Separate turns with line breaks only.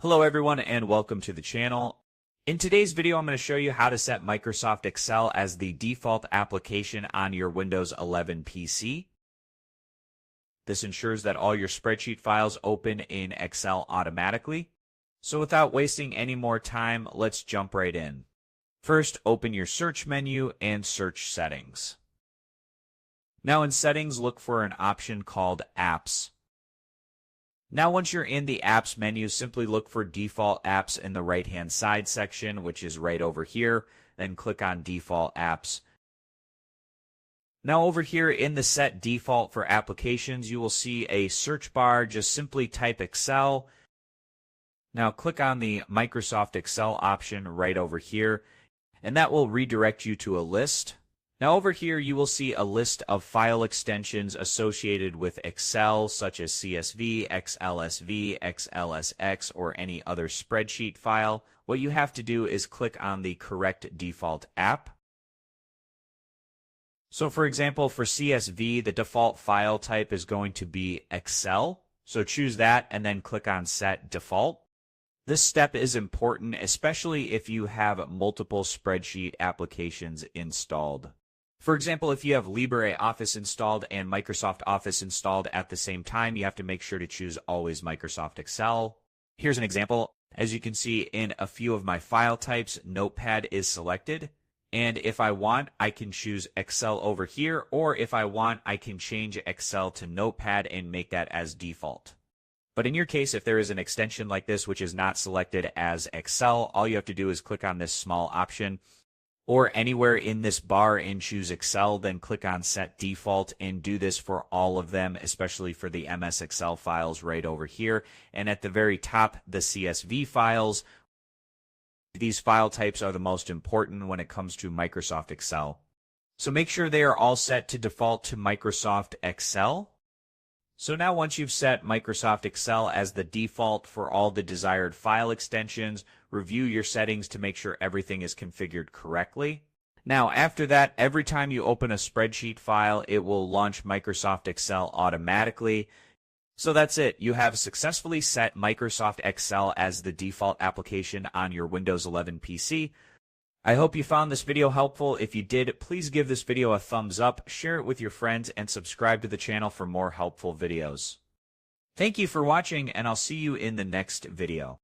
Hello everyone and welcome to the channel. In today's video, I'm going to show you how to set Microsoft Excel as the default application on your Windows 11 PC. This ensures that all your spreadsheet files open in Excel automatically. So without wasting any more time, let's jump right in. First, open your search menu and search settings. Now in settings, look for an option called Apps. Now once you're in the Apps menu, simply look for Default Apps in the right-hand side section, which is right over here. Then click on Default Apps. Now over here in the Set Default for Applications, you will see a search bar. Just simply type Excel. Now click on the Microsoft Excel option right over here, and that will redirect you to a list. Now over here you will see a list of file extensions associated with Excel such as CSV, XLSV, XLSX, or any other spreadsheet file. What you have to do is click on the correct default app. So for example, for CSV, the default file type is going to be Excel. So choose that and then click on Set Default. This step is important, especially if you have multiple spreadsheet applications installed. For example, if you have LibreOffice installed and Microsoft Office installed at the same time, you have to make sure to choose always Microsoft Excel. Here's an example. As you can see in a few of my file types, Notepad is selected. And if I want, I can choose Excel over here, or if I want, I can change Excel to Notepad and make that as default. But in your case, if there is an extension like this which is not selected as Excel, all you have to do is click on this small option or anywhere in this bar and choose Excel, then click on Set Default and do this for all of them, especially for the MS Excel files right over here. And at the very top, the CSV files. These file types are the most important when it comes to Microsoft Excel. So make sure they are all set to default to Microsoft Excel. So now once you've set Microsoft Excel as the default for all the desired file extensions, review your settings to make sure everything is configured correctly. Now after that, every time you open a spreadsheet file, it will launch Microsoft Excel automatically. So that's it. You have successfully set Microsoft Excel as the default application on your Windows 11 PC. I hope you found this video helpful. If you did, please give this video a thumbs up, share it with your friends, and subscribe to the channel for more helpful videos. Thank you for watching, and I'll see you in the next video.